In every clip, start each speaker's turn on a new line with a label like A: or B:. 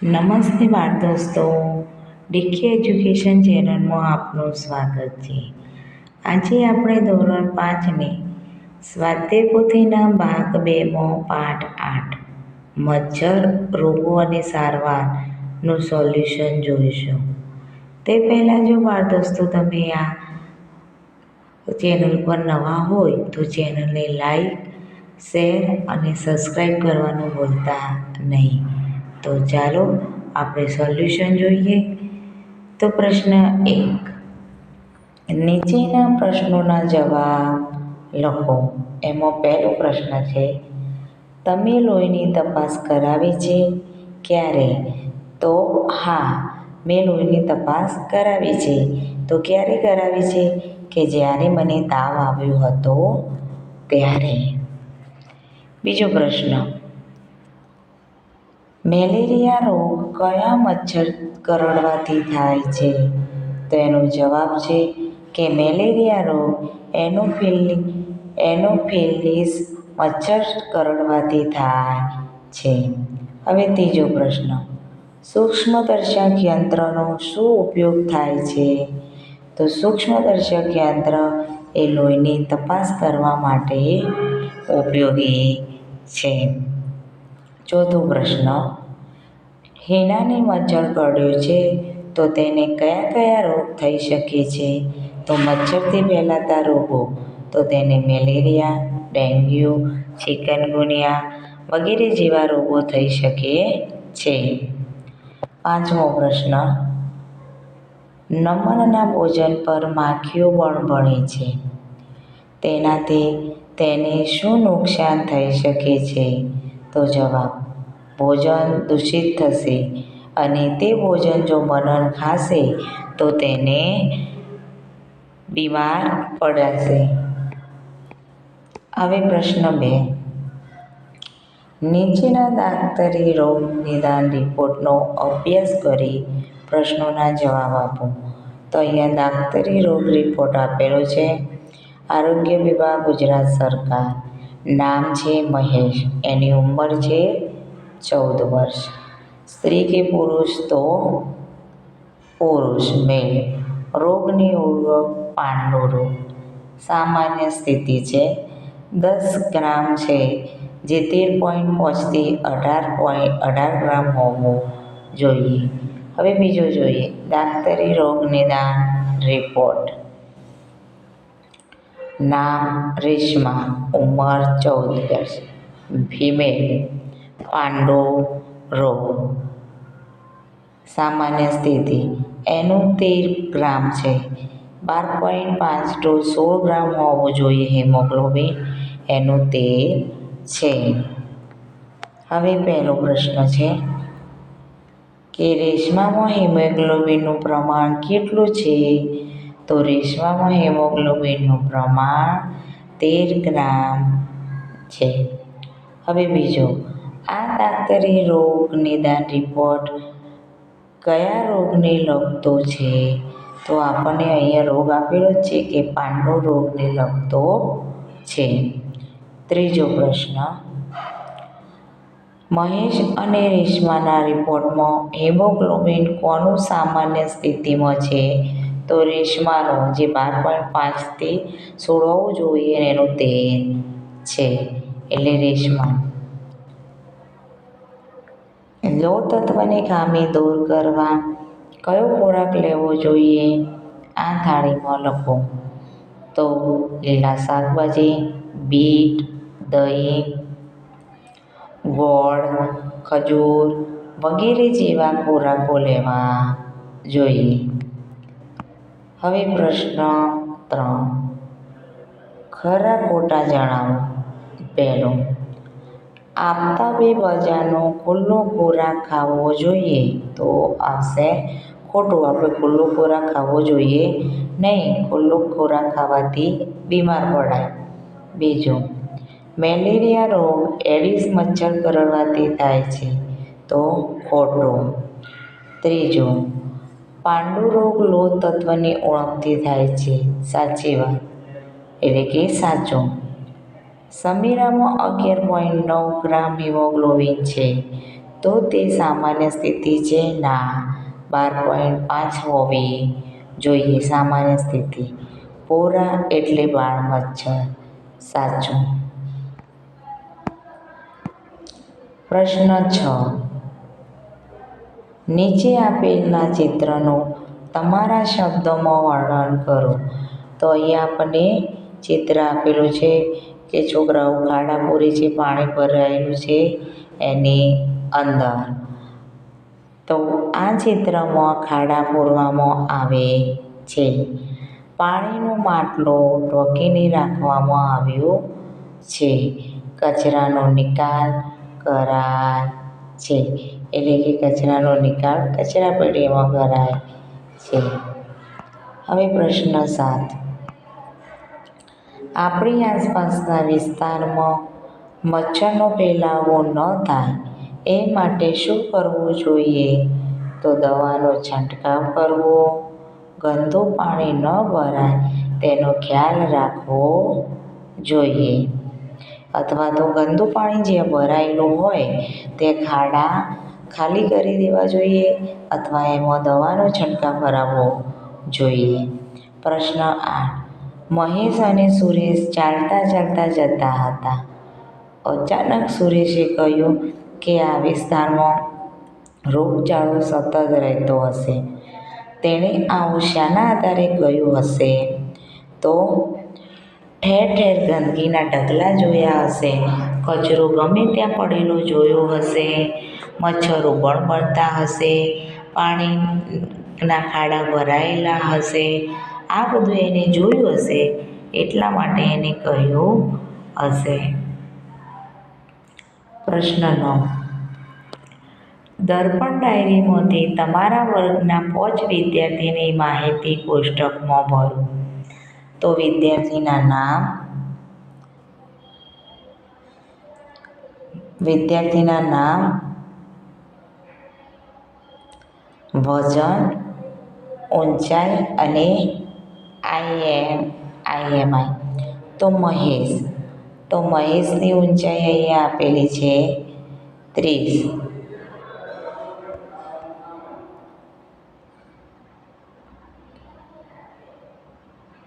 A: નમસ્તે બાળ દોસ્તો, ડીકે એજ્યુકેશન ચેનલમાં આપનું સ્વાગત છે. આજે આપણે ધોરણ 5ને સ્વાધ્યાય પોથીના ભાગ 2માં પાઠ 8 મચ્છર રોગો અને સારવારનું સોલ્યુશન જોઈશું. તે પહેલાં જો બાળ દોસ્તો તમે આ ચેનલ પર નવા હોય તો ચેનલને લાઈક, શેર અને સબસ્ક્રાઈબ કરવાનું ભૂલતા નહીં. તો ચાલો આપણે સોલ્યુશન જોઈએ. તો પ્રશ્ન 1, નીચેના પ્રશ્નોના જવાબ લખો. એમાં પહેલો પ્રશ્ન છે, તમે લોહીની તપાસ કરાવી છે? ક્યારે? તો હા, મેં લોહીની તપાસ કરાવી છે. તો ક્યારે કરાવી છે? કે જ્યારે મને તાવ આવ્યો હતો ત્યારે. બીજો પ્રશ્ન, મેલેરિયા રોગ કયા મચ્છર કરડવાથી થાય છે? તો એનો જવાબ છે કે મેલેરિયા રોગ એનોફિલિસ મચ્છર કરડવાથી થાય છે. હવે ત્રીજો પ્રશ્ન, સૂક્ષ્મદર્શક યંત્રનો શું ઉપયોગ થાય છે? તો સૂક્ષ્મદર્શક યંત્ર એ લોહીની તપાસ કરવા માટે ઉપયોગી છે. ચોથો પ્રશ્ન, હિનાને મચ્છર કરડ્યો છે તો તેને કયા કયા રોગ થઈ શકે છે? તો મચ્છરથી ફેલાતા રોગો, તો તેને મેલેરિયા, ડેન્ગ્યુ, ચિકનગુનિયા વગેરે જેવા રોગો થઈ શકે છે. પાંચમો પ્રશ્ન, નમનના ભોજન પર માખીઓ બણબણે છે. તેનાથી તેને શું નુકસાન થઈ શકે છે? તો જવાબ, ભોજન દૂષિત થશે અને તે ભોજન જો મનન ખાશે તો તેને બીમાર પડાશે. હવે પ્રશ્ન 2, નીચેના દાક્તરી રોગ નિદાન રિપોર્ટનો અભ્યાસ કરી પ્રશ્નોના જવાબ આપો. તો અહીંયા દાક્તરી રોગ રિપોર્ટ આપેલો છે. આરોગ્ય વિભાગ, ગુજરાત સરકાર. નામ છે મહેશ. એની ઉંમર છે 14 વર્ષ. સ્ત્રી કે પુરુષ? તો પુરુષ, મેલ. રોગની ઓળખ પાંડુ રોગ. સામાન્ય સ્થિતિ છે 10 ગ્રામ છે, જે 13.5 થી 18 ગ્રામ હોવું જોઈએ. હવે બીજો જોઈએ, દાક્તરી રોગ નિદાન રિપોર્ટ. નામ રેશમા. ઉંમર 14 વર્ષ. ફિમેલ. પાંડુ રોગ. સામાન્ય સ્થિતિ એનું 13 ગ્રામ છે. 12.5 to 16 ગ્રામ હોવું જોઈએ હિમોગ્લોબિન. એનું 13 છે. હવે પહેલો પ્રશ્ન છે કે રેશમામાં હિમોગ્લોબિનનું પ્રમાણ કેટલું છે? તો રેશમામાં હિમોગ્લોબિનનું પ્રમાણ 13 ગ્રામ છે. હવે બીજો, આ દાક્તરી રોગ નિદાન રિપોર્ટ કયા રોગને લગતો છે? તો આપણને અહીંયા રોગ આપેલો છે કે પાંડુ રોગને લગતો છે. ત્રીજો પ્રશ્ન, મહેશ અને રેશમાના રિપોર્ટમાં હિમોગ્લોબિન કોનું સામાન્ય સ્થિતિમાં છે? તો રેશમાનું, જે 12.5 થી 16 હોવું જોઈએ, એનું 13 છે, એટલે રેશમા. લોહ તત્વની ખામી દૂર કરવા કયો ખોરાક લેવો જોઈએ? આ થાળીમાં લખો. તો લીલા શાકભાજી, બીટ, દહીં, ગોળ, ખજૂર વગેરે જેવા ખોરાકો લેવા જોઈએ. હવે પ્રશ્ન 3, ખરા ખોટા જણાવો. પહેલો, આપતા 2 બજારનો ખુલ્લો ખોરાક ખાવો જોઈએ. તો આવશે ખોટું. આપણે ખુલ્લો ખોરાક ખાવો જોઈએ નહીં. ખુલ્લો ખોરાક ખાવાથી બીમાર પડાય. બીજો, મેલેરિયા રોગ એડિસ મચ્છર કરડવાથી થાય છે. તો ખોટું. ત્રીજો, પાંડુ રોગ લોહ તત્વની ઉણપથી થાય છે. સાચી વાત, એટલે કે સાચું. સમીરામાં 11.9 ગ્રામ હિમોગ્લોબિન છે. તો તે સામાન્ય સ્થિતિ છે? ના. 12.5 હોવી જોઈએ સામાન્ય સ્થિતિ. પોરા એટલે બાળ મચ્છર. સાચું. પ્રશ્ન 6. નીચે આપેલના ચિત્રનું તમારા શબ્દોમાં વર્ણન કરો. તો અહીંયા આપણને ચિત્ર આપેલું છે કે છોકરાઓ ખાડા પૂરે છે, પાણી ભરાયેલું છે એની અંદર. તો આ ચિત્રમાં ખાડા પૂરવામાં આવે છે. પાણીનો માટલો ઢોકીને રાખવામાં આવ્યો છે. કચરાનો નિકાલ કરાય છે. એટલે કે કચરાનો નિકાલ કચરાપેટીમાં કરાય છે. હવે પ્રશ્ન 7. આપણી આસપાસના વિસ્તારમાં મચ્છરનો ફેલાવો ન થાય એ માટે શું કરવું જોઈએ? તો દવાનો છંટકાવ કરવો, ગંદુ પાણી ન ભરાય તેનો ખ્યાલ રાખવો જોઈએ. અથવા તો ગંદુ પાણી જ્યાં ભરાયેલું હોય તે ખાડા ખાલી કરી દેવા જોઈએ અથવા એમાં દવાનો છંટકાવ કરાવવો જોઈએ. પ્રશ્ન 8. મહેશ અને સુરેશ ચાલતા ચાલતા જતા હતા. અચાનક સુરેશે કહ્યું કે આ વિસ્તારમાં રોગચાળો સતત રહેતો હશે. તેણે આવું શાના આધારે કહ્યું હશે? તો ઠેર ઠેર ગંદકીના ઢગલા જોયા હશે, કચરો ગમે ત્યાં પડેલો જોયો હશે, મચ્છરો બણબણતા હશે, પાણીના ખાડા ભરાયેલા હશે. આ બધું એને જોયું હશે એટલા માટે એને કહ્યું હશે. પ્રશ્ન 9. દર્પણ ડાયરીમાંથી તમારા વર્ગના 5 વિદ્યાર્થીની માહિતી કોષ્ટકમાં ભરો. તો વિદ્યાર્થીના નામ, વજન, ઊંચાઈ અને IMI. તો મહેશની ઊંચાઈ અહીંયા આપેલી છે 30.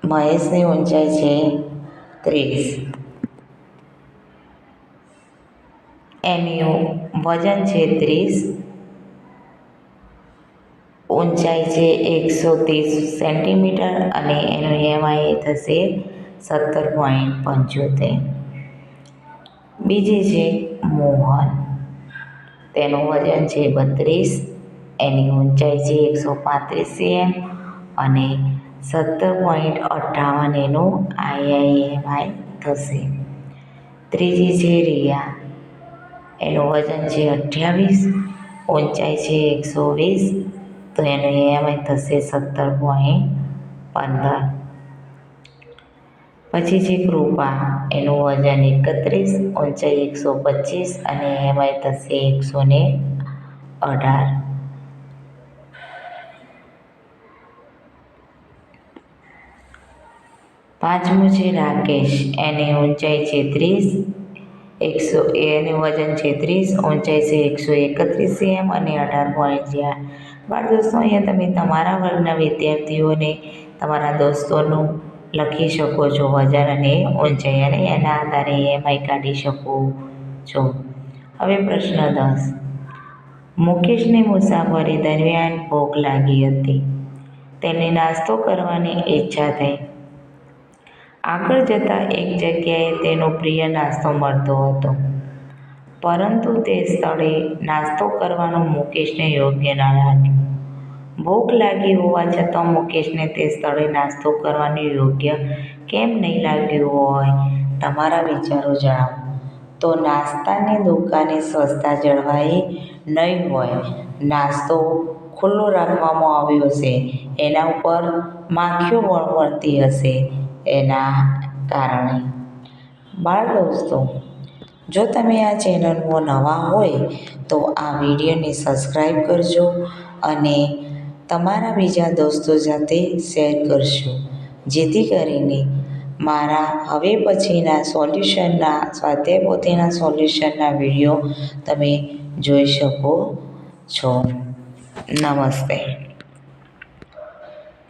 A: મહેશની ઊંચાઈ છે 30. એનું વજન છે 30, ઊંચાઈ છે 130 સેન્ટીમીટર અને એનું MI થશે 17.75. બીજી છે મોહન. તેનું વજન છે 32, એની ઊંચાઈ છે 135 cm અને 17.58 એનું IMI થશે. ત્રીજી છે રિયા. એનું વજન છે 28, ઊંચાઈ છે 120, તો એનું EMI થશે 17.15. પછી છે કૃપા. એનું વજન 31, ઊંચાઈ 125 અને EMI થશે 118. પાંચમું છે રાકેશ. એની ઊંચાઈ છે 30, એનું વજન છે 30, ઊંચાઈ છે 131 cm અને 18.4. બાળ દોસ્તો, અહીંયા તમે તમારા વર્ગના વિદ્યાર્થીઓને તમારા દોસ્તોનું લખી શકો છો વજન અને ઊંચાઈ, અને એના આધારે EMI કાઢી શકો છો. હવે પ્રશ્ન 10. મુકેશને મુસાફરી દરમિયાન ભૂખ લાગી હતી. તેને નાસ્તો કરવાની ઈચ્છા થઈ. આગળ જતાં એક જગ્યાએ તેનો પ્રિય નાસ્તો મળતો હતો, પરંતુ તે સ્થળે નાસ્તો કરવાનું મુકેશને યોગ્ય ન લાગ્યું. ભૂખ લાગી હોવા છતાં મુકેશને તે સ્થળે નાસ્તો કરવાનું યોગ્ય કેમ નહીં લાગ્યું હોય? તમારા વિચારો જણાવો. તો નાસ્તાની દુકાને સ્વચ્છતા જળવાઈ નહીં હોય, નાસ્તો ખુલ્લો રાખવામાં આવ્યો હશે, એના ઉપર માખીઓ વળવળતી હશે, એના કારણે. બાળ દોસ્તો, જો તમે આ ચેનલમાં નવા હોય તો આ વિડીયોને સબસ્ક્રાઈબ કરજો અને તમારા બીજા દોસ્તો સાથે શેર કરશો, જેથી કરીને મારા હવે પછીના સ્વાધ્યાય પોથીના સોલ્યુશનના વિડીયો તમે જોઈ શકો છો. નમસ્તે.